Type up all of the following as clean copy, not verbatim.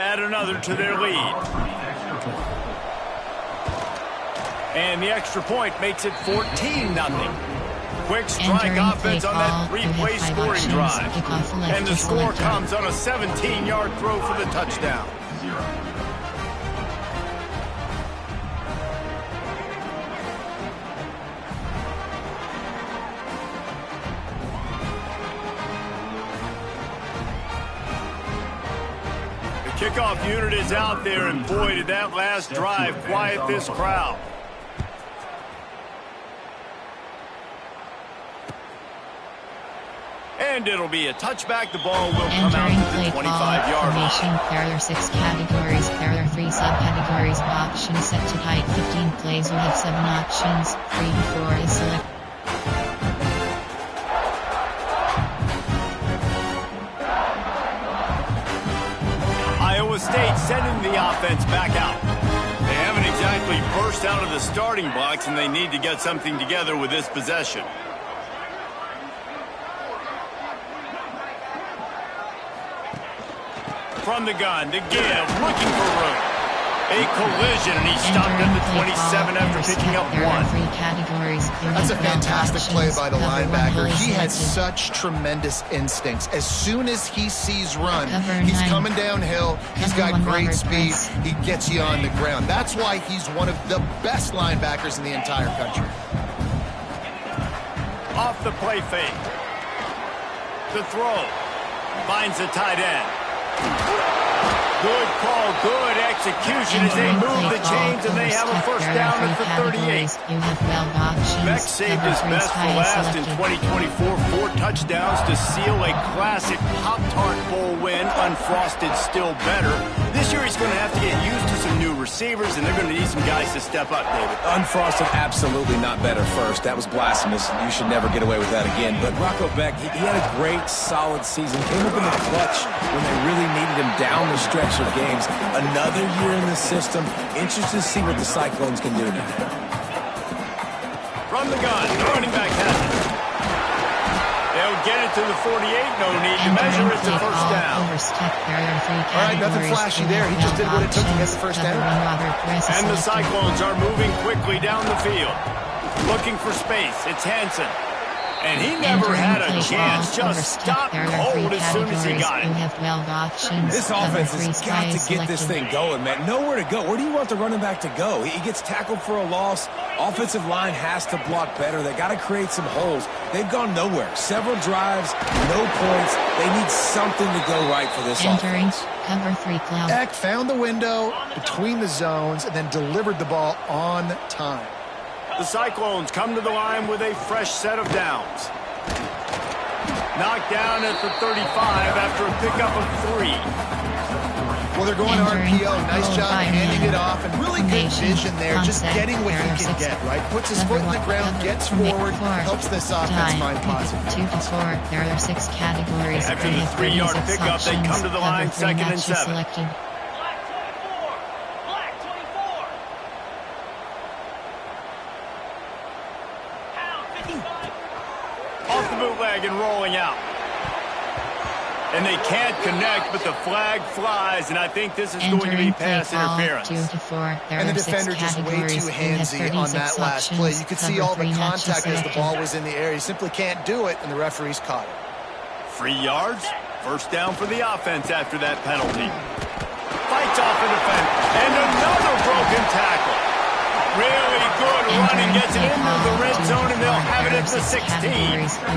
Add another to their lead. And the extra point makes it 14-0. Quick strike offense on that three-play scoring drive. And the score comes on a 17-yard throw for the touchdown. Kickoff unit is out there, and boy, did that last drive quiet this crowd. And it'll be a touchback. The ball will come out to the 25-yard line. There are 6 categories. There are 3 subcategories. Options set to height 15 plays. We have 7 options. 3 to 4 is select. Iowa State sending the offense back out. They haven't exactly burst out of the starting blocks, and they need to get something together with this possession. From the gun, to give, looking for room. A collision, and he stopped at the 27 after picking up 1. That's a fantastic play by the linebacker. He has such tremendous instincts. As soon as he sees run, he's coming downhill. He's got great speed. He gets you on the ground. That's why he's one of the best linebackers in the entire country. Off the play fake. The throw. Finds the tight end. Good call, good execution as they move the chains, and they have a first down at the 38. Beck saved his best for last in 2024, 4 touchdowns to seal a classic Pop-Tart Bowl win, unfrosted still better. This year he's going to have to get used to some new receivers, and they're going to need some guys to step up, David. Unfrosted, absolutely not better first. That was blasphemous. You should never get away with that again. But Rocco Beck, he had a great, solid season. Came up in the clutch when they really needed him down the stretch of games. Another year in the system. Interested to see what the Cyclones can do now. From the gun, the running back has it. They'll get it to the 48. No need to measure. It's a first down. All right, nothing flashy there. He just did what it took to get the first down. And the Cyclones are moving quickly down the field. Looking for space. It's Hansen. And he never had a chance. Just stopped cold as soon as he got it. This offense has got to get this thing going, man. Nowhere to go. Where do you want the running back to go? He gets tackled for a loss. Offensive line has to block better. They got to create some holes. They've gone nowhere. Several drives, no points. They need something to go right for this offense. Cover 3 cloud. Eck found the window between the zones and then delivered the ball on time. The Cyclones come to the line with a fresh set of downs. Knocked down at the 35 after a pickup of 3. Well, they're going RPO. Nice job handing it off, and really good vision there, just getting what he can get, right? Puts his foot in the ground, gets forward, helps this offense find positive. 2 to 4. There are 6 categories. After the 3-yard pickup, they come to the line 2nd and 7. Off the bootleg and rolling out. And they can't connect, but the flag flies, and I think this is going to be pass interference. 2 to 4. And the defender just way too handsy on that last play. You could see all the contact as the ball was in the air. He simply can't do it, and the referee's caught it. 3 yards. First down for the offense after that penalty. Fights off the defense. And another broken tackle. Really good running, gets it into the red zone, and they'll have it at the 16. You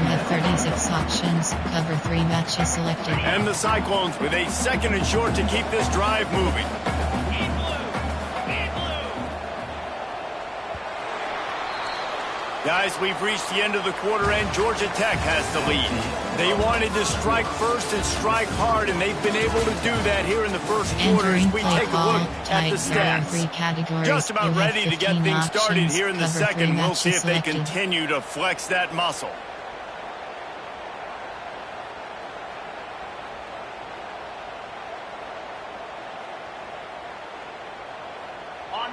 have 36 options. Cover 3 matches selected. And the Cyclones with a 2nd and short to keep this drive moving. Guys, we've reached the end of the quarter, and Georgia Tech has the lead. They wanted to strike first and strike hard, and they've been able to do that here in the first quarter as we take a look at the stats. Just about ready to get things started here in the second. We'll see if they continue to flex that muscle.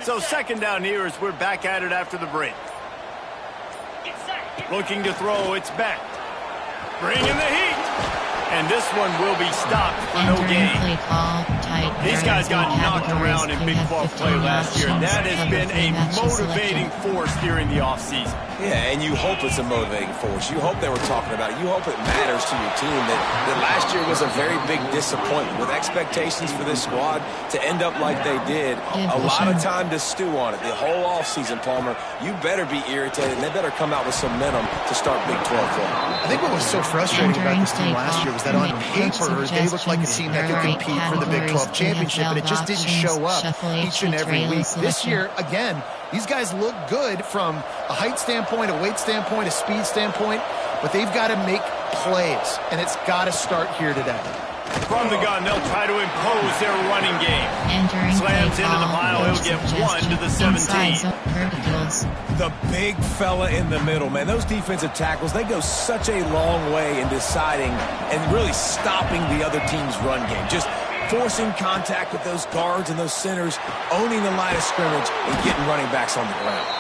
So 2nd down here as we're back at it after the break. Looking to throw, it's Beck. Bringing the heat. And this one will be stopped for no gain. Play call, tight. These guys got knocked around in Big 12 play last year. That has been a motivating force during the offseason. Yeah, and you hope it's a motivating force. You hope they were talking about it. You hope it matters to your team that last year was a very big disappointment with expectations for this squad to end up like they did. A lot of time to stew on it. The whole offseason, Palmer, you better be irritated, and they better come out with some momentum to start Big 12 play. I think what was so frustrating about this team last year was that on paper, they looked like a team that could compete for the Big 12 championship, but it just didn't show up each and every week. This year, again, these guys look good from a height standpoint, a weight standpoint, a speed standpoint, but they've got to make plays, and it's got to start here today. From the gun, they'll try to impose their running game. Slams into the pile, he'll get 1 to the 17. The big fella in the middle, man. Those defensive tackles, they go such a long way in deciding and really stopping the other team's run game. Just forcing contact with those guards and those centers, owning the line of scrimmage, and getting running backs on the ground.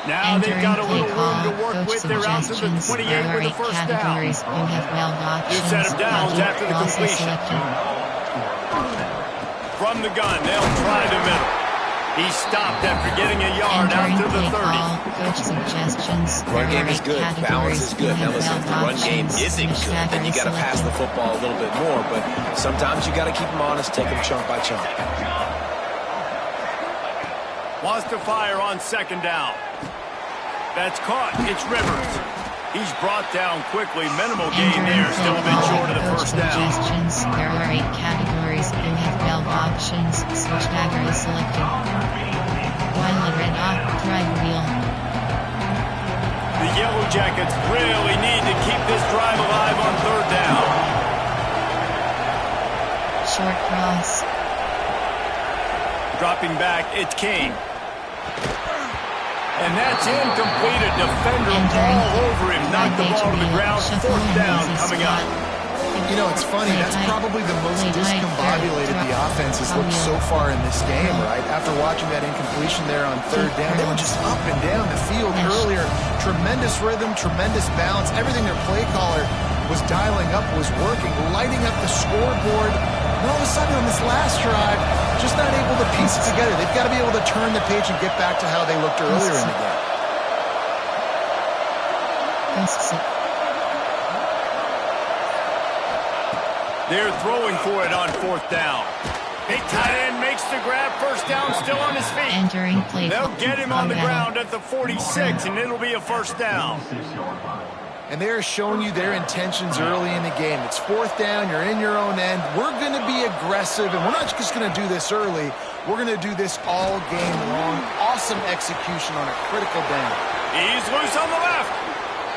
Now they've got a little room to work with. They're out to the 28 with the first down. You set of downs after the completion. From the gun, they'll try the middle. He stopped after getting a yard out to the 30. Coach suggestions. Run game is good. Balance is good. Now listen, if the run game isn't good, then you got to pass the football a little bit more. But sometimes you got to keep them honest, take them chunk by chunk. Wants to fire on second down. That's caught. It's Rivers. He's brought down quickly. Minimal gain there. Still a bit short of the first down. There are 8 categories. You have 12 options. Switchbacker is selected. While the red up, drive wheel. The Yellow Jackets really need to keep this drive alive on third down. Short cross. Dropping back, it's King. And that's incomplete. A defender all over him. Knocked the ball to the ground. Fourth down coming up. You know, it's funny. That's probably the most discombobulated the offense has looked so far in this game, right? After watching that incompletion there on third down, they were just up and down the field earlier. Tremendous rhythm, tremendous balance. Everything their play caller was dialing up was working, lighting up the scoreboard. And all of a sudden on this last drive, just not able to piece it together. They've got to be able to turn the page and get back to how they looked earlier in the game. They're throwing for it on fourth down. Big tight end makes the grab. First down, still on his feet. They'll get him on the ground at the 46, and it'll be a first down. And they're showing you their intentions early in the game. It's fourth down. You're in your own end. We're going to be aggressive, and we're not just going to do this early. We're going to do this all game long. Awesome execution on a critical down. He's loose on the left.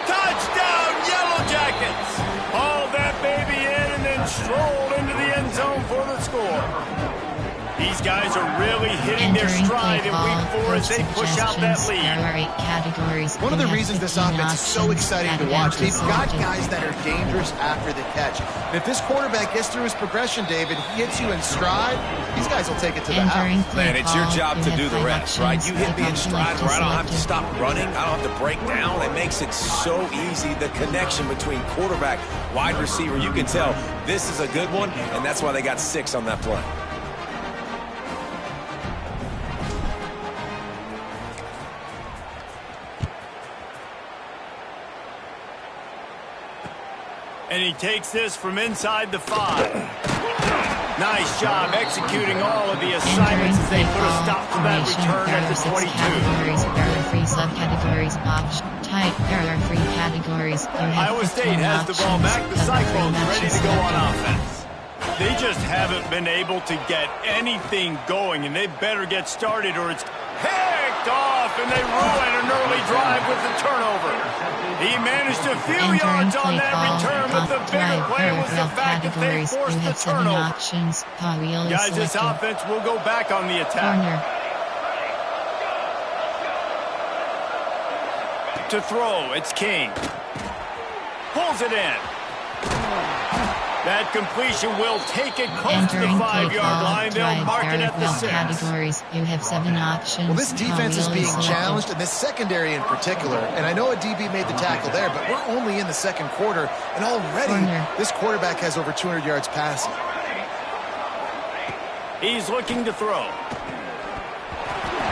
Touchdown, Yellow Jackets. Haul that baby in and then stroll into the end zone for the score. These guys are really hitting their stride in week 4 as they push out that lead. One of the reasons this offense is so exciting to watch, they've got guys that are dangerous after the catch. And if this quarterback gets through his progression, David, he hits you in stride, these guys will take it to the house. Man, it's your job to do the rest, right? You hit me in stride where I don't have to stop running, I don't have to break down. It makes it so easy, the connection between quarterback, wide receiver. You can tell this is a good one, and that's why they got 6 on that play. And he takes this from inside the 5. Nice job executing all of the assignments as they put a stop to that return at the 22. There are 3 subcategories. Type. There are 3 categories. Iowa State has the ball back. The Cyclones ready to go on offense. They just haven't been able to get anything going, and they better get started or it's picked off, and they ruin an early drive with the turnover. He managed a few yards on that return, but the bigger play was the fact that they forced the turnover. Guys, this offense will go back on the attack. To throw, it's King. Pulls it in. That completion will take it close to the 5-yard line. They'll mark it at the 6. Categories. You have 7 options. Well, this defense is being challenged, and this secondary in particular. And I know a DB made the tackle there, but we're only in the second quarter, and already this quarterback has over 200 yards passing. He's looking to throw.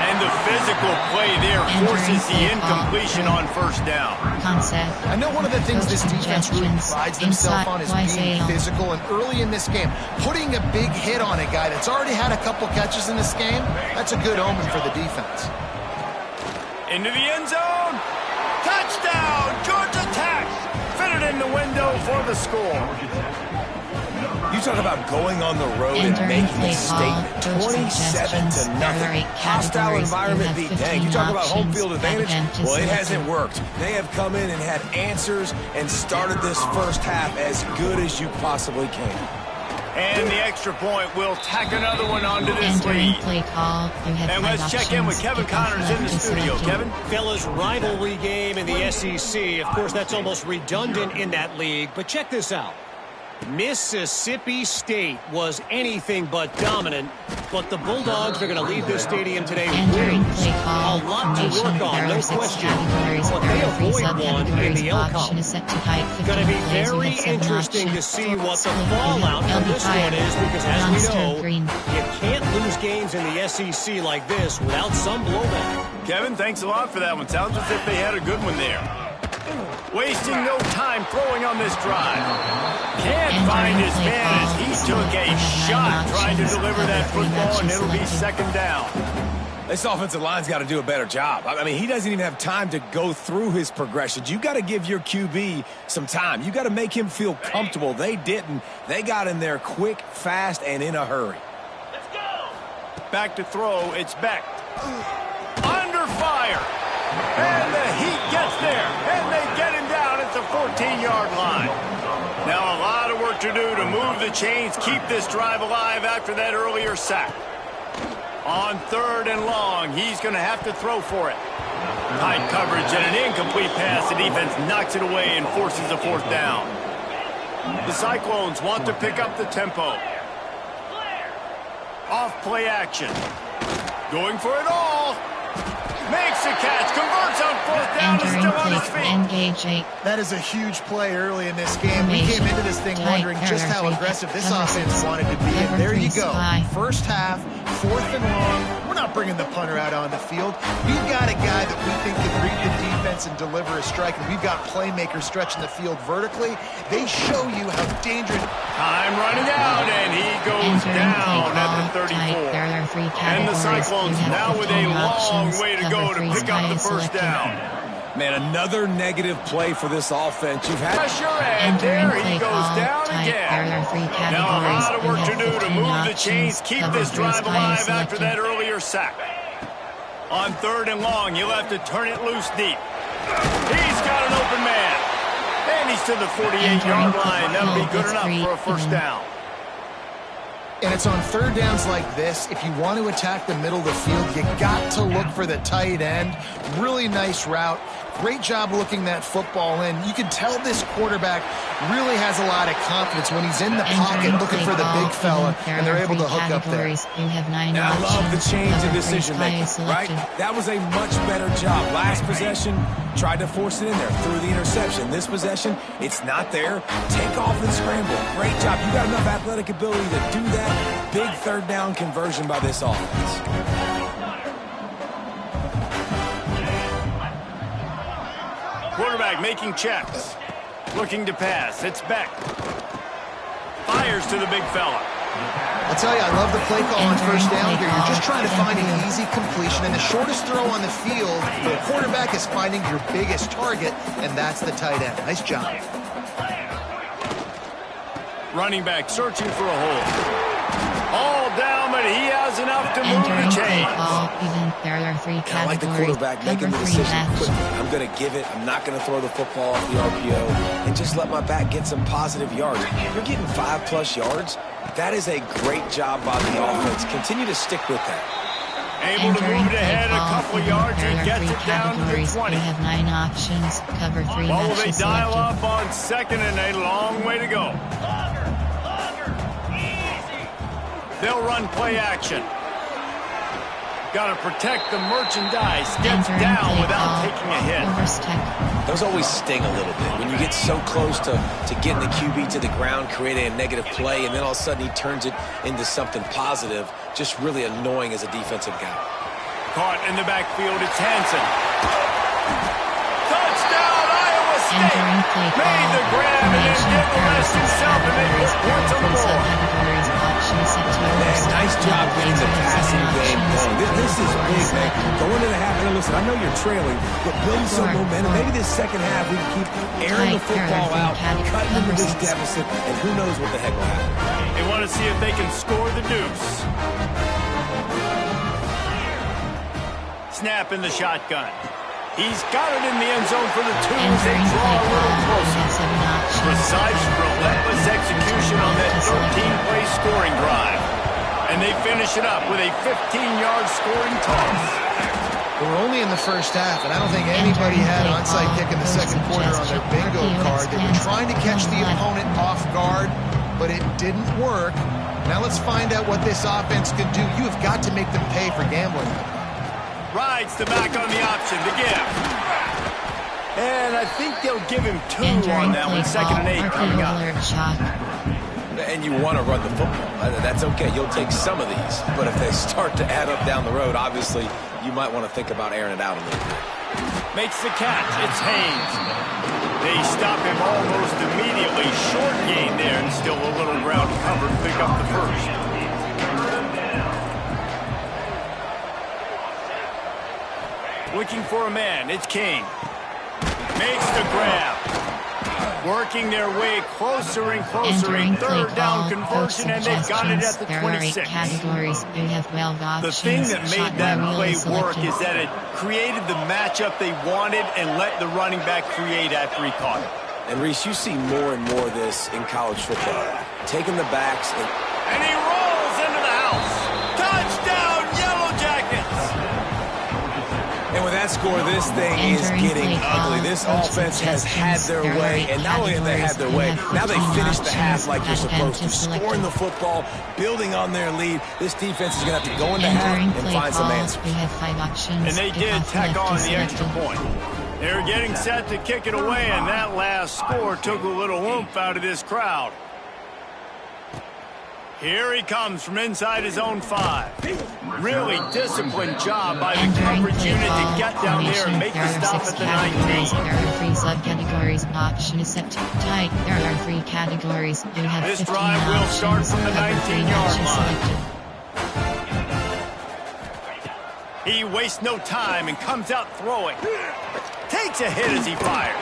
And the physical play there forces the incompletion on first down. I know one of the things this defense really prides themselves on is being physical, and early in this game, putting a big hit on a guy that's already had a couple catches in this game, that's a good omen for the defense. Into the end zone. Touchdown, Georgia Tech. Fitted in the window for the score. You talk about going on the road and making a statement. 27-0. Hostile environment beat. Dang, you talk about home field advantage. Well, it hasn't worked. They have come in and had answers and started this first half as good as you possibly can. And the extra point will tack another one onto this lead. And let's check in with Kevin Connors in the studio. Kevin? Fellas, rivalry game in the SEC. Of course, that's almost redundant in that league. But check this out. Mississippi State was anything but dominant, but the Bulldogs are going to leave this stadium today winning. A lot to work on, no question. But they avoid one in the L column. Going to be very interesting to see what the fallout from this one is, because as we know, you can't lose games in the SEC like this without some blowback. Kevin, thanks a lot for that one. Sounds as if they had a good one there. Wasting no time throwing on this drive. Can't find his man as he took a shot trying to deliver that football, and it'll be second down. This offensive line's got to do a better job. I mean, he doesn't even have time to go through his progressions. You got to give your QB some time. You got to make him feel comfortable. They didn't. They got in there quick, fast, and in a hurry. Let's go. Back to throw. It's Beck. Under fire. And the heat gets there, and they get him down at the 14-yard line. Now a lot of work to do to move the chains, keep this drive alive after that earlier sack. On third and long, he's going to have to throw for it. Tight coverage and an incomplete pass. The defense knocks it away and forces a fourth down. The Cyclones want to pick up the tempo. Off play action. Going for it all. Makes the catch, converts on fourth down, is still on his feet. That is a huge play early in this game. We came into this thing wondering just how aggressive this offense wanted to be, and there you go. First half, fourth and long. We're not bringing the punter out on the field. We've got a guy that we think can read the defense and deliver a strike, and we've got playmakers stretching the field vertically. They show you how dangerous. Time running out, and he goes down at the 34. And the Cyclones now with a long way to go to pick up the first down. Man, another negative play for this offense. You've had pressure, and there he goes down again. Now a lot of work to do to move the chains, keep this drive alive after that earlier sack. On third and long, you'll have to turn it loose deep. He's got an open man. And he's to the 48-yard line. That'll be good enough for a first down. And it's on third downs like this. If you want to attack the middle of the field, you got to look for the tight end. Really nice route. Great job looking that football in. You can tell this quarterback really has a lot of confidence when he's in the pocket looking for the big fella, and they're able to hook up there. And I love the change in decision making, right? That was a much better job. Last possession, tried to force it in there, threw the interception. This possession, it's not there. Take off and scramble. Great job. You got enough athletic ability to do that. Big third down conversion by this offense. Quarterback making checks. Looking to pass. It's Beck. Fires to the big fella. I'll tell you, I love the play call on first down here. You're just trying to find an easy completion, and the shortest throw on the field for a quarterback is finding your biggest target, and that's the tight end. Nice job. Running back searching for a hole. All down, but he has enough to move the chains. I like the quarterback making the decision quickly. I'm going to give it. I'm not going to throw the football off the RPO and just let my back get some positive yards. You're getting 5+ yards. That is a great job by the offense. Continue to stick with that. Able to move it ahead a couple of yards and gets it down to the 20. We have 9 options. Cover 3 Well, will they dial up on second, and a long way to go. They'll run play action. Got to protect the merchandise. Gets down without taking a hit. Those always sting a little bit. When you get so close to getting the QB to the ground, creating a negative play, and then all of a sudden he turns it into something positive, just really annoying as a defensive guy. Caught in the backfield, it's Hansen. Touchdown, Iowa State! Made the grab and then did the rest himself, and they put points on the board. Man, nice job getting the passing game going. This is big, man. Going into the half, and listen, I know you're trailing, but building some momentum. Maybe this second half we can keep airing the football out, cutting into this deficit, and who knows what the heck will happen. They want to see if they can score the deuce. Snap in the shotgun. He's got it in the end zone for the two as they draw a little closer. Precise, relentless execution on that 13-play scoring drive. And they finish it up with a 15-yard scoring toss. We're only in the first half, and I don't think anybody had onside kick in the second quarter on their bingo card. They were trying to catch the opponent off guard, but it didn't work. Now let's find out what this offense can do. You have got to make them pay for gambling. Rides the back on the option to give. And I think they'll give him 2 on that one. 2nd and 8 coming up. And you want to run the football. That's okay. You'll take some of these. But if they start to add up down the road, obviously, you might want to think about airing it out a little bit. Makes the catch. It's Haynes. They stop him almost immediately. Short gain there, and still a little ground covered. Pick up the first. Looking for a man. It's King. Makes the grab. Working their way closer and closer. A third down conversion, and they've got it at the 26. The thing that made that play work is that it created the matchup they wanted and let the running back create after he caught it. And, Reese, you see more and more of this in college football. Taking the backs. And he rolls into the house. Touchdown, Yellow Jackets! And with that score, this thing is getting ugly. This offense has had their way, and not only have they had their way, now they finish the half like you're supposed to. Scoring the football, building on their lead. This defense is going to have to go into half and find some answers. And they did tack on the extra point. They were getting set to kick it away, and that last score took a little oomph out of this crowd. Here he comes from inside his own 5. Really disciplined job by the coverage unit to get down there and make the stop at the 19. There are 3 subcategories. Option is set to tight. There are 3 categories. You have this drive will start from the 19-yard line. He wastes no time and comes out throwing. Takes a hit as he fires.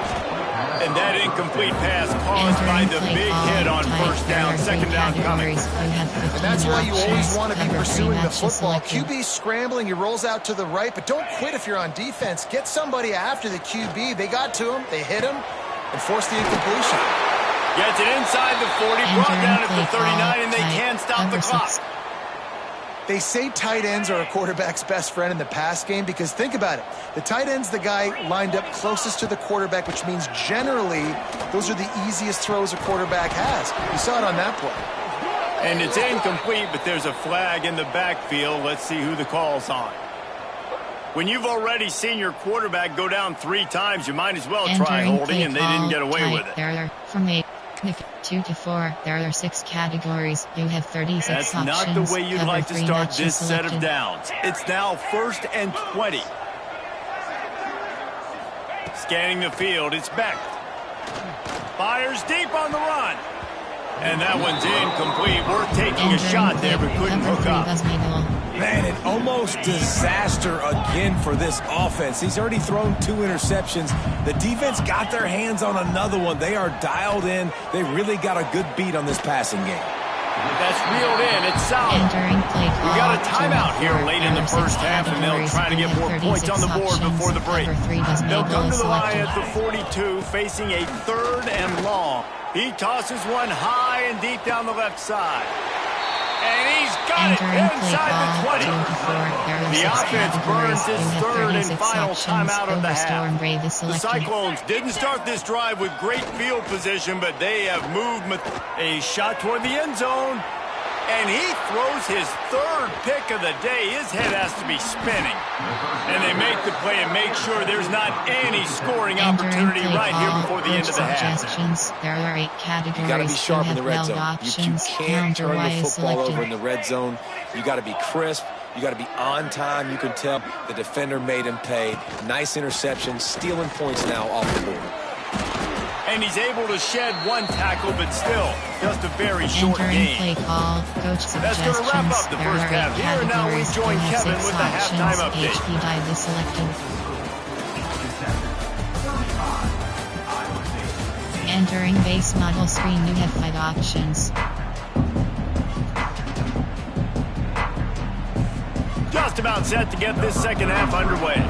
And that incomplete pass caused by the big hit on first down, 2nd down coming. And that's why you always want to be pursuing the football. QB scrambling, he rolls out to the right, but don't quit if you're on defense. Get somebody after the QB. They got to him, they hit him, and forced the incompletion. Gets it inside the 40, brought down at the 39, and they can't stop the clock. They say tight ends are a quarterback's best friend in the pass game because think about it. The tight end's the guy lined up closest to the quarterback, which means generally those are the easiest throws a quarterback has. You saw it on that play. And it's incomplete, but there's a flag in the backfield. Let's see who the call's on. When you've already seen your quarterback go down 3 times, you might as well try holding, and they didn't get away with it. From 8. 2 to 4. There are 6 categories. You have 36 That's options. not the way you'd like to start this set of selected. downs. It's now 1st and 20. Scanning the field, it's Beck. Fires deep on the run. And that one's incomplete. Worth taking a shot there, but couldn't hook up. Man, an almost disaster again for this offense. He's already thrown 2 interceptions. The defense got their hands on another one. They are dialed in. They really got a good beat on this passing game. That's reeled in. It's solid. We got a timeout here late in the first half, and they'll try to get more points on the board before the break. They'll come to the line at the 42, facing a 3rd and long. He tosses one high and deep down the left side. And he's got it inside the 20. The offense burns his 3rd and final timeout of the half. The Cyclones didn't start this drive with great field position, but they have moved a shot toward the end zone. And he throws his third pick of the day. His head has to be spinning. And they make the play and make sure there's not any scoring opportunity right here before the end of the half. There are 8 categories. You got to be sharp in the red zone. You can't turn the football over in the red zone. You got to be crisp. You got to be on time. You can tell the defender made him pay. Nice interception, stealing points now off the board. And he's able to shed 1 tackle, but still, just a very short game. Play call, coach That's going to wrap up the first half. Here and now we join Kevin with the halftime update. Entering base model screen, you have 5 options. Just about set to get this second half underway.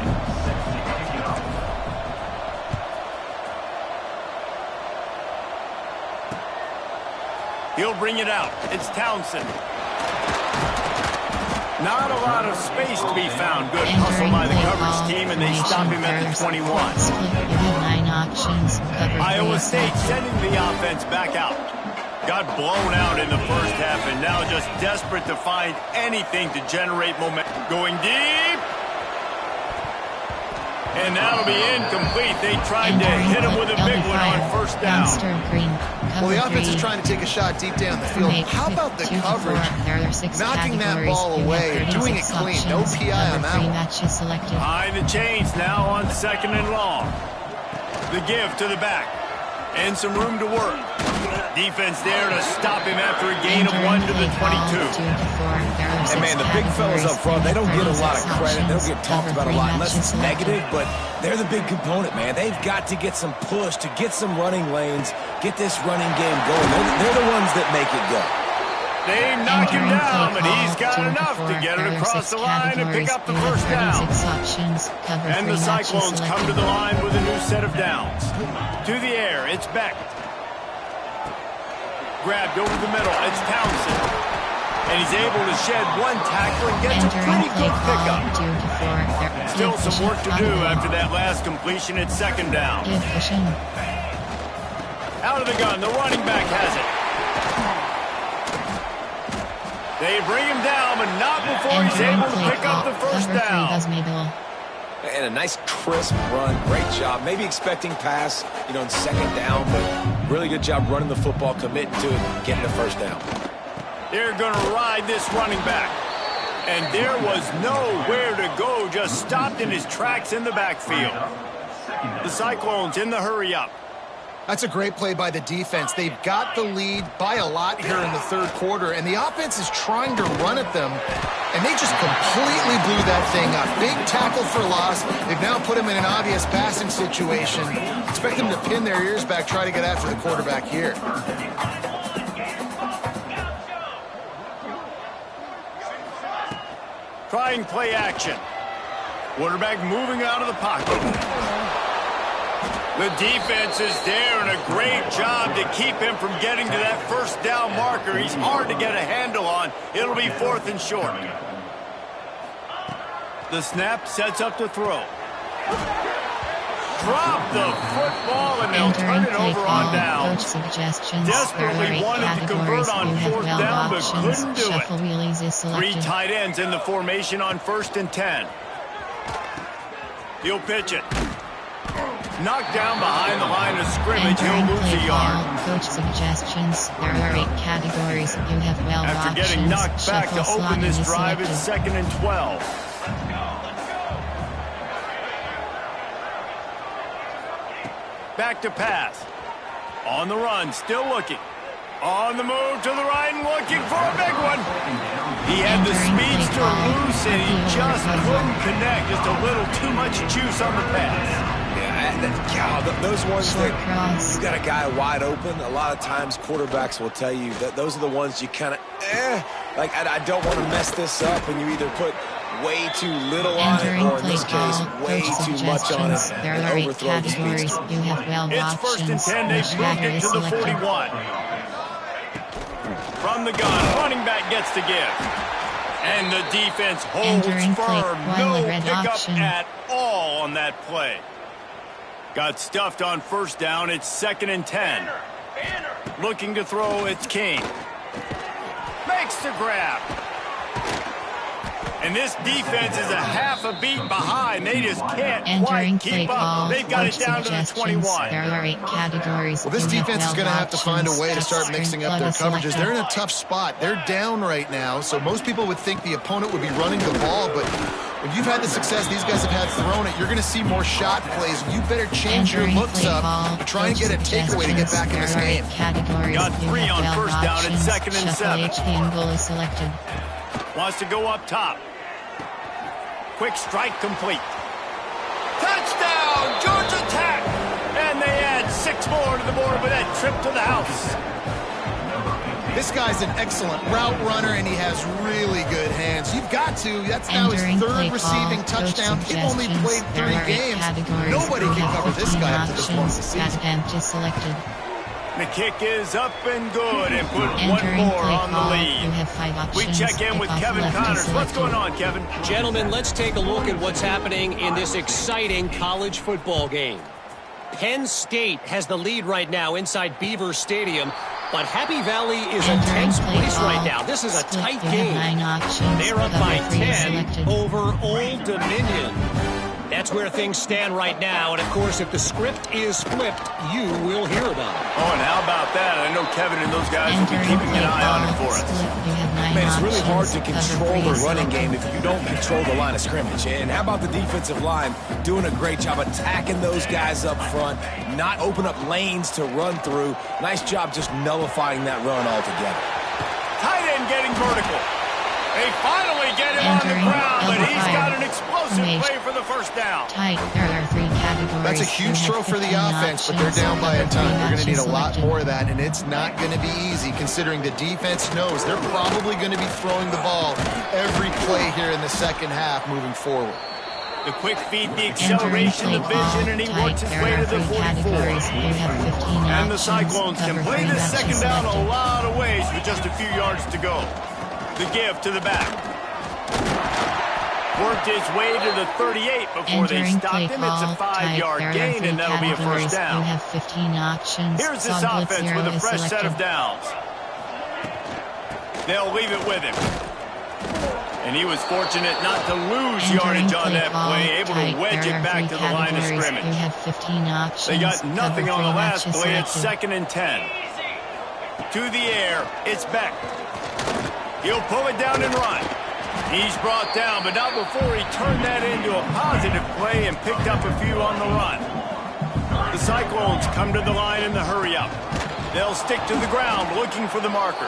He'll bring it out. It's Townsend. Not a lot of space to be found. Good hustle by the coverage team, and they stop him at the 21. Iowa State sending the offense back out. Got blown out in the first half, and now just desperate to find anything to generate momentum. Going deep. And that'll be incomplete. They tried to hit him with a big one on first down. Well, the offense is trying to take a shot deep down the field. How about the coverage? Knocking that ball away, doing it clean. No PI on that one. Behind the chains now on second and long. The give to the back. And some room to work. Defense there to stop him after a gain of 1 to the 22. And man, the big fellas up front, they don't get a lot of credit. They don't get talked about a lot unless it's negative, but they're the big component, man. They've got to get some push, to get some running lanes, get this running game going. They're the ones that make it go. They knock him down, but he's got enough to get it across the line and pick up the first down. And the Cyclones come to the line with a new set of downs. To the air, it's Beck. Grabbed over the middle, it's Townsend. And he's able to shed 1 tackle and gets a pretty good pickup. Still some work to do after that last completion. It's second down. Out of the gun, the running back has it. They bring him down, but not before he's able to pick up the first down. And a nice crisp run. Great job. Maybe expecting pass, in second down, but really good job running the football, committing to it, and getting the first down. They're going to ride this running back. And there was nowhere to go, just stopped in his tracks in the backfield. The Cyclones in the hurry-up. That's a great play by the defense. They've got the lead by a lot here in the third quarter, and the offense is trying to run at them, and they just completely blew that thing up. Big tackle for loss. They've now put him in an obvious passing situation. Expect them to pin their ears back, try to get after the quarterback here. Trying play action. Quarterback moving out of the pocket. The defense is there, and a great job to keep him from getting to that first down marker. He's hard to get a handle on. It'll be 4th and short. The snap sets up the throw. Drop the football, and they'll turn it over on down. Desperately wanted to convert on 4th down, but couldn't do it. 3 tight ends in the formation on 1st and 10. He'll pitch it. Knocked down behind the line of scrimmage, he'll lose a yard. Coach suggestions. There are 8 categories. You have 12 After options. getting knocked back to open this drive, it's 2nd and 12. Back to pass. On the run, still looking. On the move to the right and looking for a big one. He had the speedster loose and he just couldn't connect. Just a little too much juice on the pass. Those ones that you got a guy wide open, a lot of times quarterbacks will tell you that those are the ones you kind of, like I don't want to mess this up, and you either put way too little on it, or in this case, way too much on it, and overthrow the speedster. It's 1st and 10, they've moved it to the 41. From the gun, running back gets the give. And the defense holds firm. No pickup at all on that play. Got stuffed on 1st down. It's 2nd and 10. Looking to throw, it's King. makes the grab. And this defense is a half a beat behind. They just can't quite keep up. They've got it down to the 21. There are 8 categories. Well, this defense is going to have to find a way to start mixing up their coverages. They're in a tough spot. They're down right now, so most people would think the opponent would be running the ball, but when you've had the success these guys have had throwing it, you're going to see more shot plays. You better change your looks up to try and get a takeaway to get back in this game. Got 3 on first down and 2nd and 7. Goal is selected. Wants to go up top. Quick strike complete. Touchdown, Georgia Tech! And they add 6 more to the board with that trip to the house. This guy's an excellent route runner, and he has really good hands. You've got to. That's now his 3rd receiving touchdown. He's only played 3 games. Nobody can cover this guy up to this point of the season. The kick is up and good, and put 1 more on the lead. We check in with Kevin Connors. What's going on, Kevin? Gentlemen, let's take a look at what's happening in this exciting college football game. Penn State has the lead right now inside Beaver Stadium, but Happy Valley is in 10th place right now. This is a tight game. They're up by 10 over Old Dominion. That's where things stand right now, and of course, if the script is flipped, you will hear about it. Oh, and how about that? I know Kevin and those guys will be keeping an eye on it for us. Man, it's really hard to control the running game if you don't control the line of scrimmage. And how about the defensive line doing a great job attacking those guys up front, not open up lanes to run through. Nice job just nullifying that run altogether. Tight end getting vertical. They finally get him on the ground, but he's got an explosive play for the first down. There are 3 categories. That's a huge throw for the offense, but they're down by a ton. They're going to need a lot more of that, and it's not going to be easy considering the defense knows they're probably going to be throwing the ball every play here in the second half moving forward. The quick feed, the acceleration, the vision, and he works his way to the 44. And the Cyclones can play this second down a lot of ways with just a few yards to go. The give to the back. Worked his way to the 38 before they stopped him. It's a 5-yard gain, and that'll be a first down. Here's this offense with a fresh set of downs. They'll leave it with him. And he was fortunate not to lose yardage on that play, able to wedge it back to the line of scrimmage. They got nothing on the last play. It's 2nd and 10. To the air, it's Beck. He'll pull it down and run. He's brought down, but not before he turned that into a positive play and picked up a few on the run. The Cyclones come to the line in the hurry-up. They'll stick to the ground looking for the marker.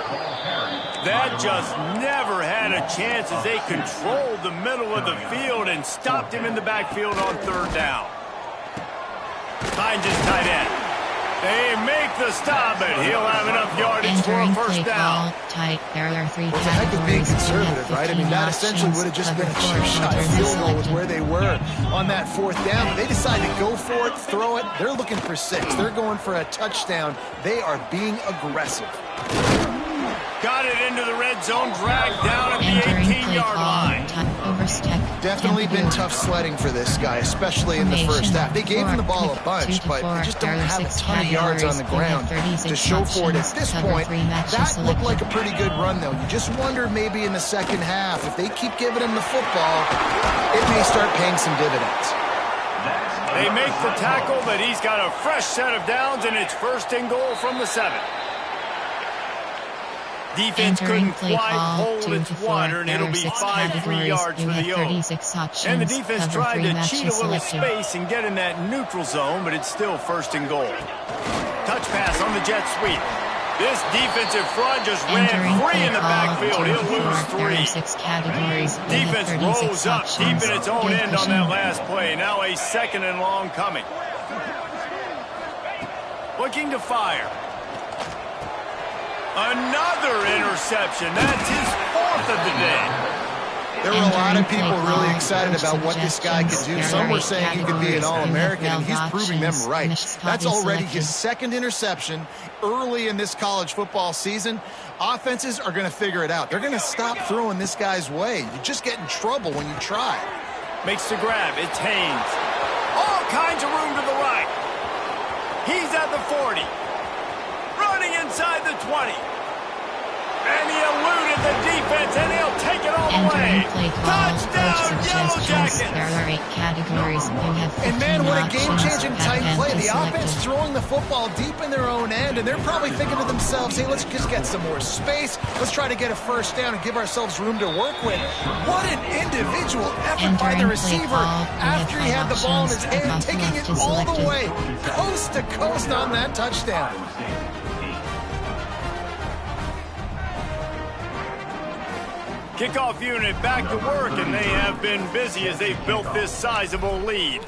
That just never had a chance as they controlled the middle of the field and stopped him in the backfield on 3rd down. Finds his tight end. They make the stop, but he'll have enough yardage for a first down. There are 3 Well, it's a heck of being conservative, right? I mean, that essentially would have just been a sure-shot field goal with where they were on that 4th down. But they decide to go for it, throw it. They're looking for 6. They're going for a touchdown. They are being aggressive. Got it into the red zone, dragged down at the 18-yard line. Definitely been tough sledding for this guy, especially in the first half. They gave him the ball a bunch, but they just don't have a ton of yards on the ground to show for it at this point. That looked like a pretty good run, though. You just wonder maybe in the second half, if they keep giving him the football, it may start paying some dividends. They make the tackle, but he's got a fresh set of downs, and it's 1st and goal from the 7. Defense couldn't quite hold its water, and it'll be 5 free yards for the O's. And the defense tried to cheat a little space and get in that neutral zone, but it's still 1st and goal. Touch pass on the jet sweep. This defensive front just ran free in the backfield. He'll lose 3. Defense rose up deep in its own end on that last play. Now a 2nd and long coming. Looking to fire. Another interception. That's his 4th of the day. There were a lot of people really excited about what this guy could do. Some were saying he could be an All-American, and he's proving them right. That's already his 2nd interception early in this college football season. Offenses are going to figure it out. They're going to stop throwing this guy's way. You just get in trouble when you try. Makes the grab. It's Haynes. All kinds of room to the right. He's at the 40. Running inside the 20. And he eluded the defense, and he'll take it all the way. Entering play call, Touchdown, coach Yellow suggestions. Jackets. There are 8 categories. You have 15 And man, what a game-changing options. type play. The Selected. offense throwing the football deep in their own end, and they're probably thinking to themselves, hey, let's just get some more space. Let's try to get a first down and give ourselves room to work with. What an individual effort by the receiver after he had the ball in his hand, taking it all the way, coast to coast on that touchdown. Kickoff unit back to work, and they have been busy as they've built this sizable lead.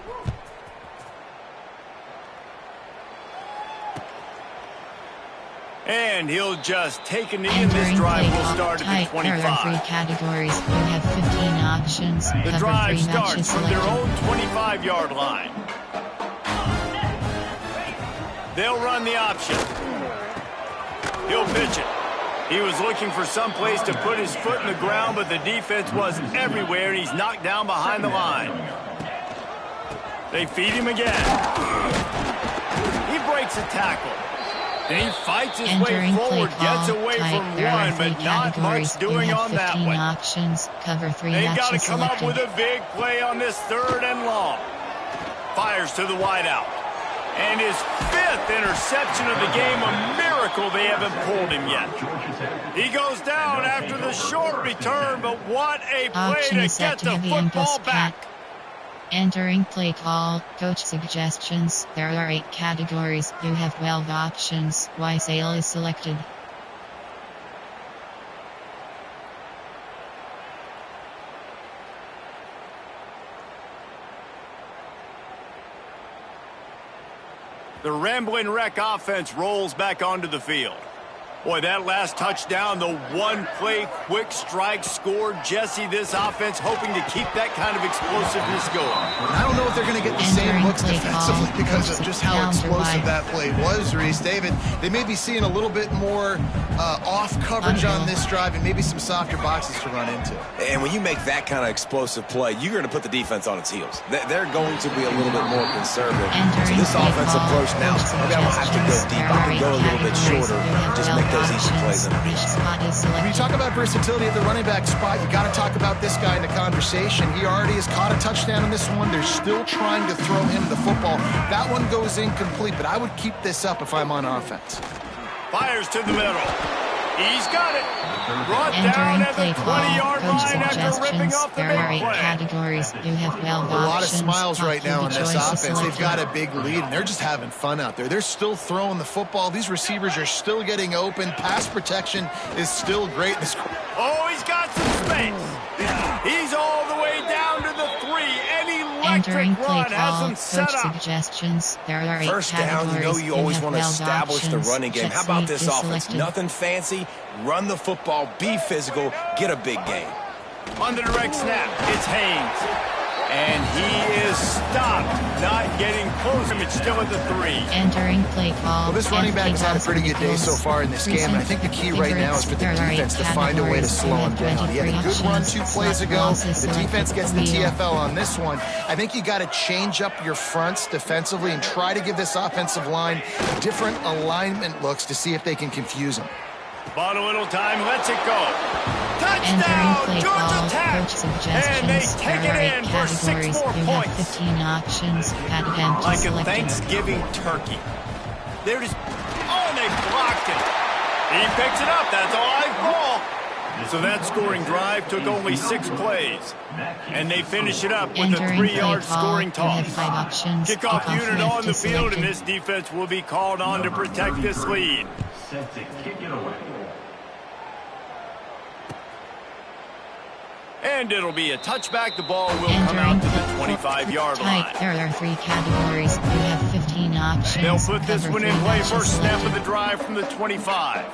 And he'll just take a knee, and this drive will start at the 25. There are 3 categories. You have 15 options. The drive starts from their own 25-yard line. They'll run the option. He'll pitch it. He was looking for some place to put his foot in the ground, but the defense was everywhere, and he's knocked down behind the line. They feed him again. He breaks a tackle. And he fights his way forward, gets away from one, but not much doing on that one. Options, cover 3 They've got to come up with a big play on this 3rd and long. Fires to the wideout. And his 5th interception of the game, a miracle they haven't pulled him yet. He goes down after the short return, but what a play to get the football back. Entering play call, coach suggestions. There are 8 categories. You have 12 options. Y sale is selected. The Rambling Wreck offense rolls back onto the field. Boy, that last touchdown, the one-play quick strike scored. Jesse, this offense hoping to keep that kind of explosiveness going. I don't know if they're going to get the same looks defensively because of just how explosive that play was, Reese. David, they may be seeing a little bit more off coverage on this drive and maybe some softer boxes to run into. And when you make that kind of explosive play, you're going to put the defense on its heels. They're going to be a little bit more conservative. So this offense approach now, maybe I don't have to go deep. I can go a little bit shorter and just make those easy plays underneath. When you talk about versatility at the running back spot, you got to talk about this guy in the conversation. He already has caught a touchdown in this one. They're still trying to throw him the football. That one goes incomplete, but I would keep this up if I'm on offense. Fires to the middle. He's got it. Brought down at the 20-yard line after ripping off the big play. Categories. You have 12 a lot of smiles right now on this offense. They've got a big lead, and they're just having fun out there. They're still throwing the football. These receivers are still getting open. Pass protection is still great. Oh, he's got some space. He's all the way down to the 3. Any electric run has him set up. Suggestions. There are 8 First down, you know you always want to establish the running game. How about this offense? Nothing fancy. Run the football, be physical, get a big game. On the direct snap, it's Haynes. And he is stopped, not getting closer. It's still at the 3. Entering play call. Well, this running back has had a pretty good day so far in this game, and I think the key right now is for the defense to find a way to slow him down. He had a good run 2 plays ago. The defense gets the TFL on this one. I think you got to change up your fronts defensively and try to give this offensive line different alignment looks to see if they can confuse him. Bought a little time, lets it go. Touchdown, Georgia Tech! And they take it in for 6 more points. 15 options. Like a Thanksgiving turkey. They're just, and they blocked it. He picks it up, that's a live ball. So that scoring drive took only 6 plays. And they finish it up with a 3-yard scoring toss. Kickoff unit on the field, and this defense will be called on to protect this lead. Set to kick it away. And it'll be a touchback. The ball will come out to the 25-yard line. There are 3 categories. You have 15 options. They'll put this one in play. First snap of the drive from the 25.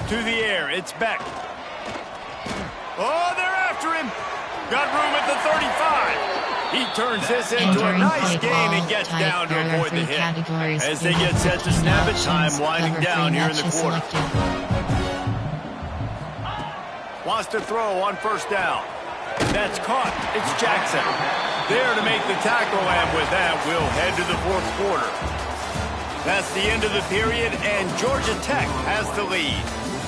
To the air, it's Beck. Oh, they're after him. Got room at the 35. He turns this into a nice gain and gets down to avoid the hit. As they get set to snap it, time winding down here in the quarter. Wants to throw on first down. That's caught. It's Jackson. there to make the tackle, and with that, we'll head to the fourth quarter. That's the end of the period, and Georgia Tech has the lead.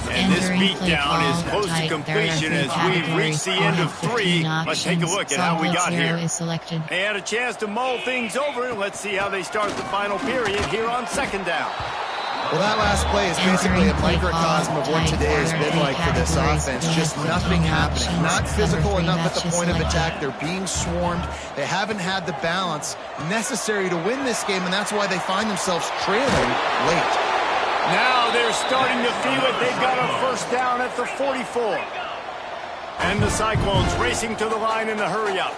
And this beatdown is close to completion as we've reached the end of 3. Let's take a look at how we got here. They had a chance to mull things over. Let's see how they start the final period here on second down. Well, that last play is basically a microcosm of what today has been like for this offense. Just nothing happening. Not physical enough at the point of attack. They're being swarmed. They haven't had the balance necessary to win this game, and that's why they find themselves trailing late. Now they're starting to feel it. They've got a first down at the 44. And the Cyclones racing to the line in the hurry-up.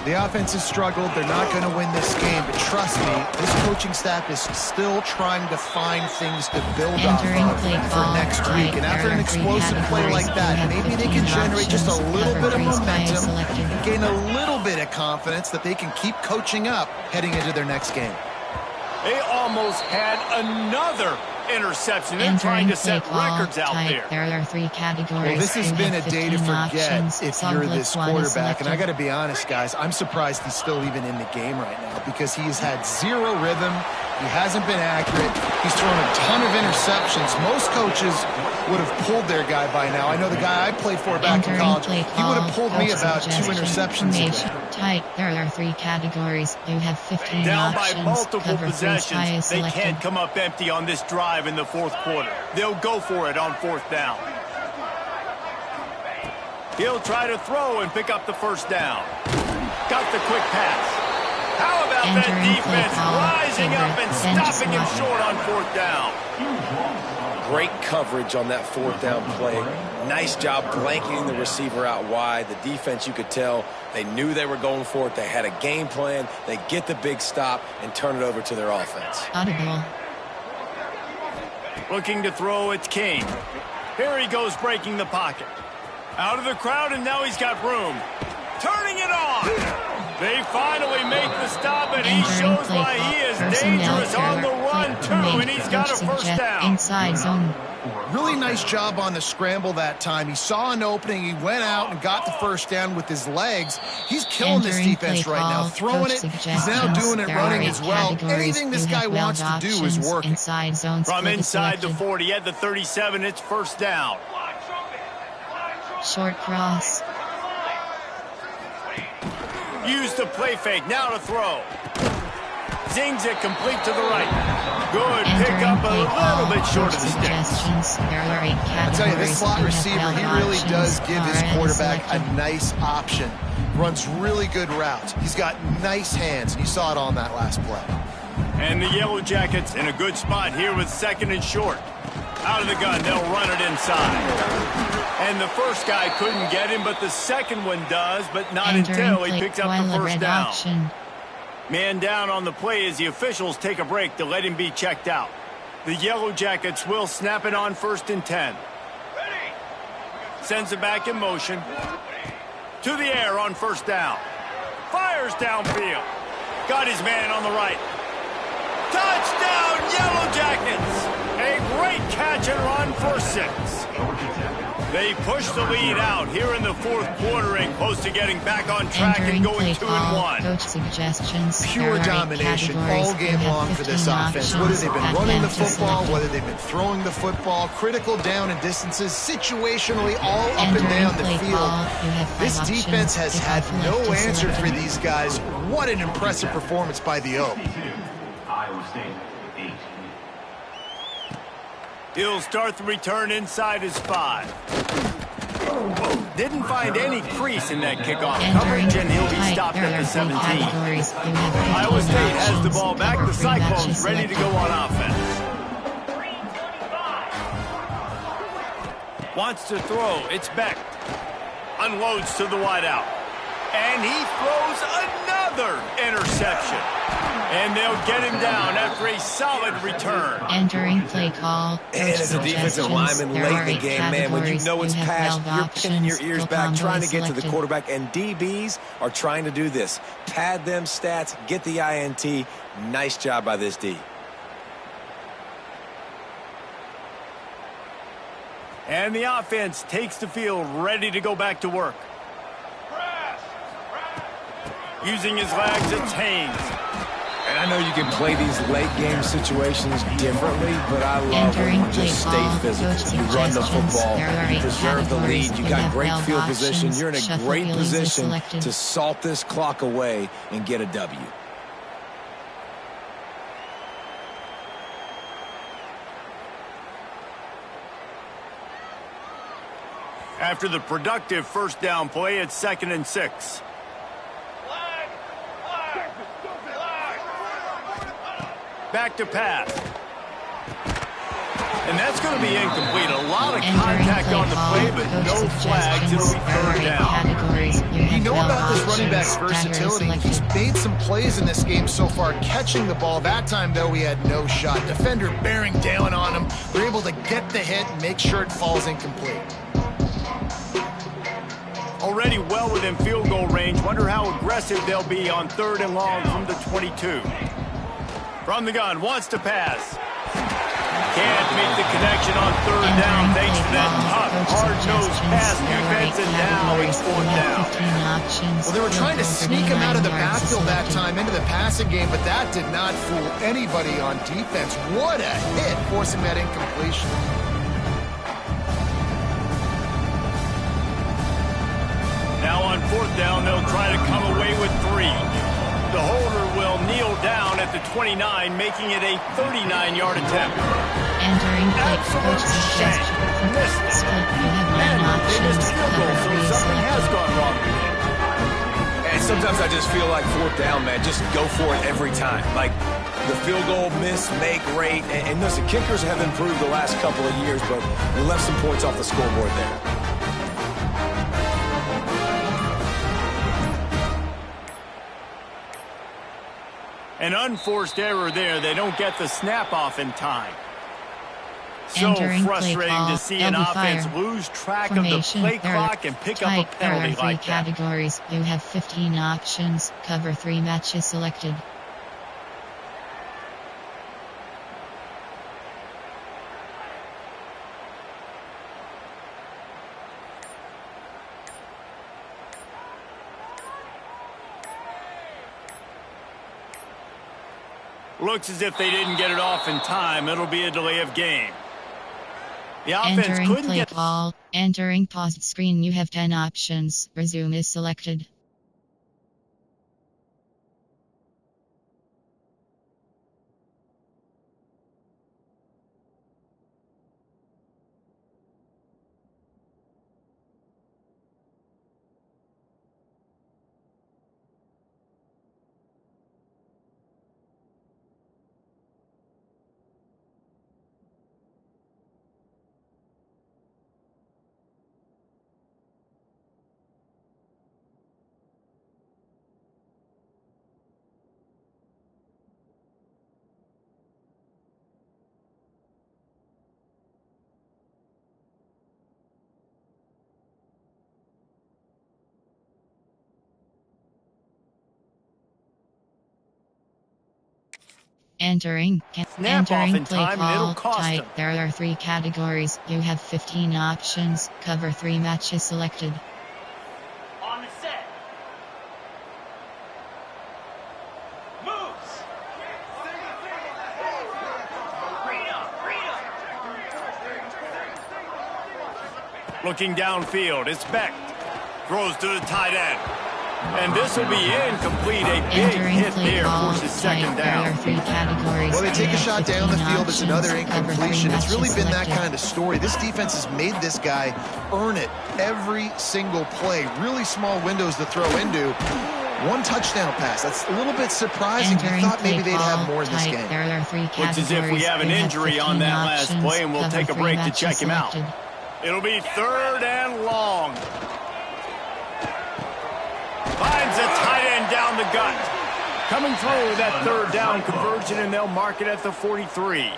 The offense has struggled. They're not going to win this game, but trust me, this coaching staff is still trying to find things to build off of for next week. And after an explosive play like that, maybe they can generate just a little bit of momentum and gain a little bit of confidence that they can keep coaching up heading into their next game. They almost had another interception. They're trying to set records out there. There are 3 categories. Well, this has been a day to forget if you're this quarterback. And I got to be honest, guys, I'm surprised he's still even in the game right now because he has had 0 rhythm. He hasn't been accurate. He's thrown a ton of interceptions. Most coaches would have pulled their guy by now. I know the guy I played for back in college, he would have pulled me about 2 interceptions ago. Tight. There are 3 categories. You have 15 down options. by multiple Cover possessions. They can't come up empty on this drive in the fourth quarter. They'll go for it on fourth down. He'll try to throw and pick up the first down. Got the quick pass. How about that defense rising up and stopping him short on fourth down? Great coverage on that fourth down play. Nice job blanketing the receiver out wide. The defense, you could tell, they knew they were going for it. They had a game plan. They get the big stop and turn it over to their offense. Audible. Looking to throw, it's King. Here he goes breaking the pocket. Out of the crowd, and now he's got room. Turning it on. They finally make the stop, and he shows why he is dangerous on the run, too, and he's got a first down. Inside zone. Really nice job on the scramble that time. He saw an opening. He went out and got the first down with his legs. He's killing this defense right now. Throwing it. He's now doing it running as well. Anything this guy wants to do is working. From inside the 40 at the 37, it's first down. Short cross. Use the play fake. Now to throw. Zings it complete to the right. Good pick up a little bit short of the sticks. I tell you, this slot receiver, he really does give his quarterback a nice option. Runs really good routes. He's got nice hands, and you saw it on that last play. And the Yellow Jackets in a good spot here with second and short. Out of the gun, they'll run it inside. And the first guy couldn't get him, but the second one does, but not until he picks up the first down. Man down on the play as the officials take a break to let him be checked out. The Yellow Jackets will snap it on first and 10. Sends it back in motion. To the air on first down. Fires downfield. Got his man on the right. Touchdown, Yellow Jackets! A great catch and run for 6. They push the lead out here in the fourth quarter and close to getting back on track and going 2-1. Coach suggestions. Pure domination all game long for this offense. Whether they've been running the football, whether they've been throwing the football, critical down and distances, situationally all up and down the field. This defense has had no answer for these guys. What an impressive performance by the Oak. Iowa State, 8. He'll start the return inside his 5. Didn't find any crease in that kickoff coverage, and he'll be stopped at the 17. Iowa State has the ball back. The Cyclones ready to go on offense. Wants to throw. It's Beck. Unloads to the wideout. And he throws another interception. And they'll get him down after a solid return. Entering play call. And as a defensive lineman late in the game, man, when you know it's past, you're pinning your ears back, trying to get to the quarterback. And DBs are trying to do this. Pad them stats, get the INT. Nice job by this D. And the offense takes the field ready to go back to work. Using his legs, it's Haynes. And I know you can play these late-game situations differently, but I love when you just stay physical. You run the football, you preserve the lead, you got great field position, you're in a great position to salt this clock away and get a W. After the productive first down play, it's 2nd and 6. Back to pass. And that's going to be incomplete. A lot of contact on the play, but no flags. It'll be 3rd down. You know about this running back's versatility. He's made some plays in this game so far, catching the ball. That time, though, he had no shot. Defender bearing down on him. They're able to get the hit and make sure it falls incomplete. Already well within field goal range. Wonder how aggressive they'll be on 3rd and long from the 22. From the gun, wants to pass. Can't make the connection on 3rd down thanks to that tough, hard-nosed pass defense, and now it's 4th down. Well, they were trying to sneak him out of the backfield that time into the passing game, but that did not fool anybody on defense. What a hit, forcing that incompletion. Now on 4th down, they'll try to come away with 3. The holder will kneel down at the 29, making it a 39-yard attempt. Entering play coach suggestion. Split, you have 9 options. Field goal, so something has gone wrong with it. And sometimes I just feel like 4th down, man, just go for it every time. Like the field goal, miss, make, rate. And listen, kickers have improved the last couple of years, but we left some points off the scoreboard there. An unforced error there. They don't get the snap off in time. So frustrating to see an offense lose track of the play clock and pick up a penalty like that. Categories. You have 15 options. Cover 3 matches selected. Looks as if they didn't get it off in time. It'll be a delay of game. The offense Entering couldn't play get... call. Entering paused screen. You have 10 options. Resume is selected. Entering play call type. There are 3 categories. You have 15 options. Cover 3 matches selected. On the set. Moves. Looking downfield, it's Beck. Throws to the tight end. And this will be incomplete. A big hit there forces 2nd down. There are 3 categories. Well, they take a shot down the field. It's another incompletion. It's really been that kind of story. This defense has made this guy earn it every single play. Really small windows to throw into. 1 touchdown pass. That's a little bit surprising. You thought maybe they'd have more in this game. There are 3 categories. Looks as if we have an injury on that last play, and we'll take a break to check him out. It'll be 3rd and long. Finds a tight end down the gut. Coming through that 3rd down conversion, and they'll mark it at the 43.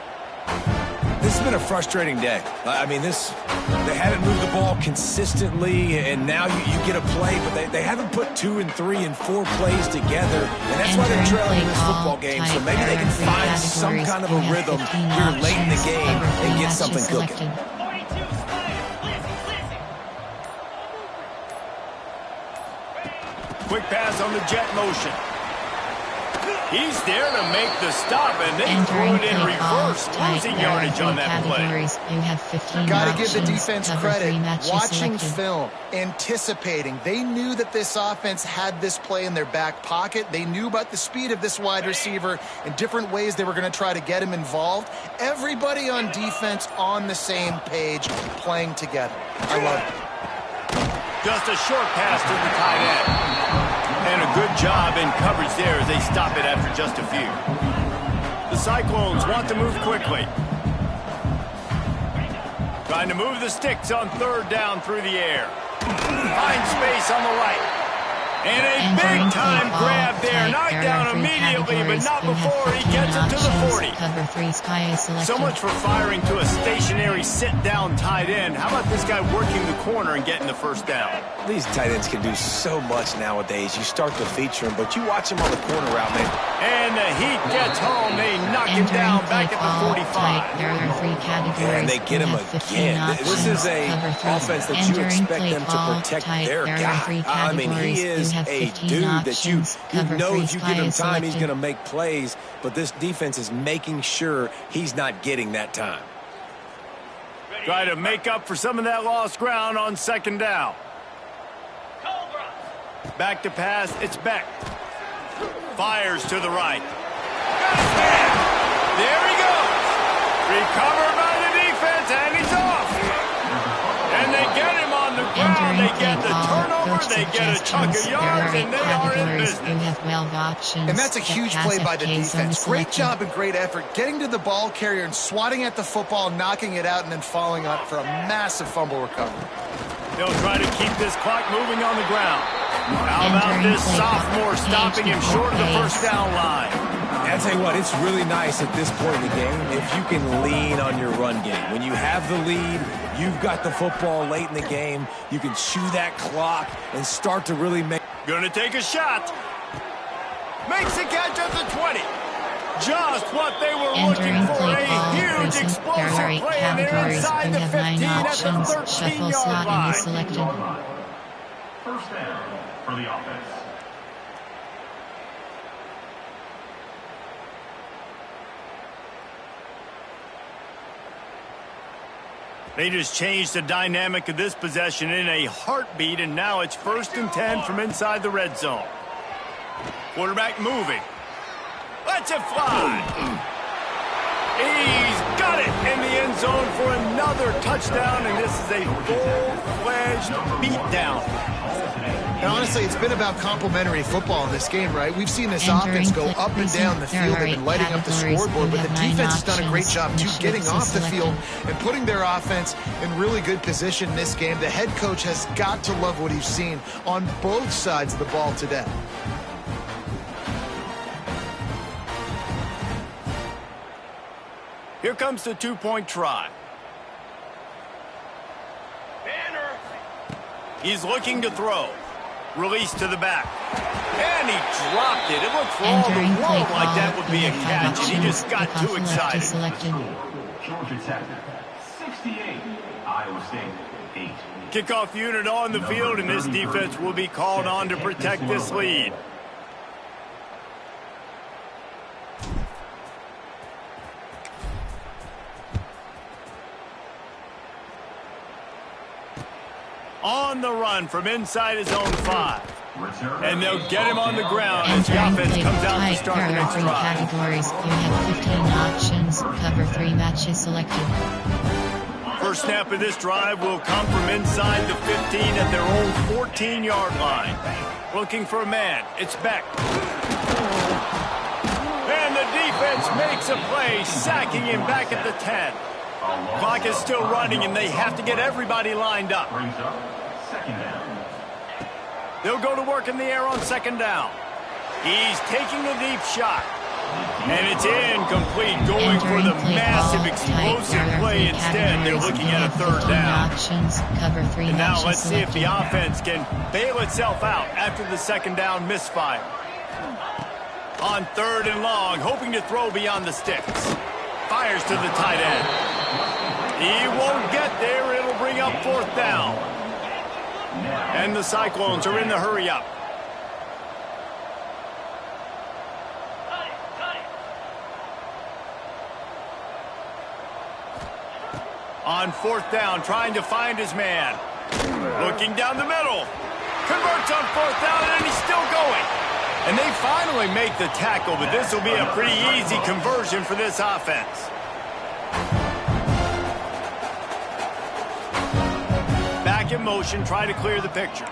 This has been a frustrating day. I mean, they haven't moved the ball consistently, and now you get a play, but they haven't put 2 and 3 and 4 plays together, and that's why they're trailing in this football game. So maybe they can find some kind of a rhythm here late in the game and get something cooking. Quick pass on the jet motion. He's there to make the stop, and they threw it in reverse, losing yardage on that play. You have 15 Got to options, give the defense cover credit. 3 matches Watching selected. film, anticipating. They knew that this offense had this play in their back pocket. They knew about the speed of this wide receiver and different ways they were going to try to get him involved. Everybody on defense on the same page, playing together. I love it. Just a short pass to the tight end. And a good job in coverage there as they stop it after just a few. The Cyclones want to move quickly. Trying to move the sticks on third down through the air. Find space on the right. And a big-time grab there. Knocked down immediately, but not before he gets it to the 40. Cover 3 sky is selected. So much for firing to a stationary sit-down tight end. How about this guy working the corner and getting the first down? These tight ends can do so much nowadays. You start to feature them, but you watch them on the corner route, man. And the heat gets home. They knock him down back at the 45. There are 3 categories. And they get him again. This is a offense that you expect them to protect their guy. I mean, he is a dude that you know if you give him time, he's going to make plays. But this defense is making sure he's not getting that time. Try to make up for some of that lost ground on second down. Back to pass, it's Beck. Fires to the right. There he goes. Recovered by the defense, and he's off. And they get him on the ground. They get the turnover. They get a chunk of yards, and they are in business. And that's a huge play by the defense. Great job and great effort getting to the ball carrier and swatting at the football, knocking it out, and then following up for a massive fumble recovery. They'll try to keep this clock moving on the ground. How about this sophomore stopping him short of the first down line? I'll tell you what, it's really nice at this point in the game if you can lean on your run game. When you have the lead, you've got the football late in the game, you can chew that clock and start to really make... Gonna take a shot. Makes the catch at the 20. Just what they were looking for. A huge explosive play, and they're inside the 15 at the 13-yard line. First down for the offense. They just changed the dynamic of this possession in a heartbeat, and now it's 1st and 10 from inside the red zone. Quarterback moving. Lets it fly. He's got it in the end zone for another touchdown, and this is a full-fledged beatdown. And honestly, it's been about complementary football in this game, right? We've seen this offense go up and down the field. They've been lighting up the scoreboard, but the defense has done a great job, too, getting off the field and putting their offense in really good position in this game. The head coach has got to love what he's seen on both sides of the ball today. Here comes the two-point try. He's looking to throw. Release to the back. And he dropped it. It looked for all the world like that would be a catch, and he just got too excited. Georgia Tech, 68. Iowa State, 8. Kickoff unit on the field, and this defense will be called on to protect this lead. On the run from inside his own 5. And they'll get him on the ground as the offense comes out to start the next drive. Categories. You have 15 options. Cover 3 matches selected. First snap of this drive will come from inside the 15 at their own 14-yard line. Looking for a man. It's Beck. And the defense makes a play, sacking him back at the 10. Clock is still running, and they have to get everybody lined up. Brings up second down. They'll go to work in the air on second down. He's taking a deep shot. And it's incomplete, going for the massive explosive play instead. They're looking at a third down. Cover 3 and now let's see if the offense can bail itself out after the second down misfire. On 3rd and long, hoping to throw beyond the sticks. Fires to the tight end. He won't get there. It'll bring up 4th down. And the Cyclones are in the hurry up. On 4th down, trying to find his man. Looking down the middle. Converts on 4th down, and he's still going. And they finally make the tackle, but this will be a pretty easy conversion for this offense. Back in motion, try to clear the picture.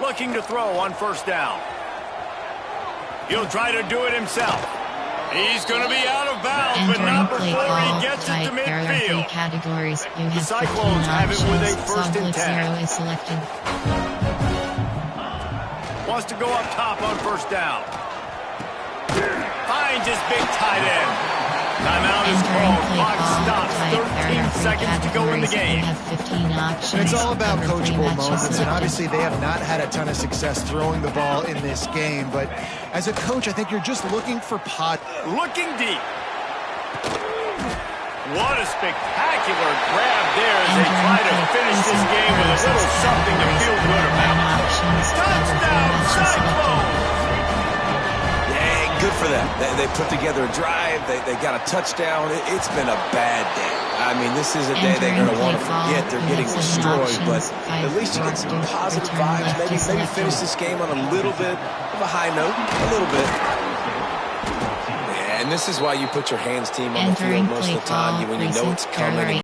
Looking to throw on 1st down. He'll try to do it himself. He's going to be out of bounds, but not before he gets it to midfield. Categories. You have The Cyclones have it with a 1st and 10. 0 is selected. Wants to go up top on 1st down. Finds his big tight end. Timeout is called. Clock stops. 13 seconds to go in the game. And it's all about coachable moments, and obviously they have not had a ton of success throwing the ball in this game, but as a coach, I think you're just looking for pot. Looking deep. What a spectacular grab there as they try to finish this game with a little something to feel good about. Touchdown, Cyclones! Yeah, good for them. They put together a drive. They got a touchdown. It's been a bad day. I mean, this is a day they're going to want to forget. They're getting destroyed, but at least you get some positive vibes. Maybe finish this game on a little bit of a high note. A little bit. Yeah, and this is why you put your hands team on the field most of the time when you know it's coming.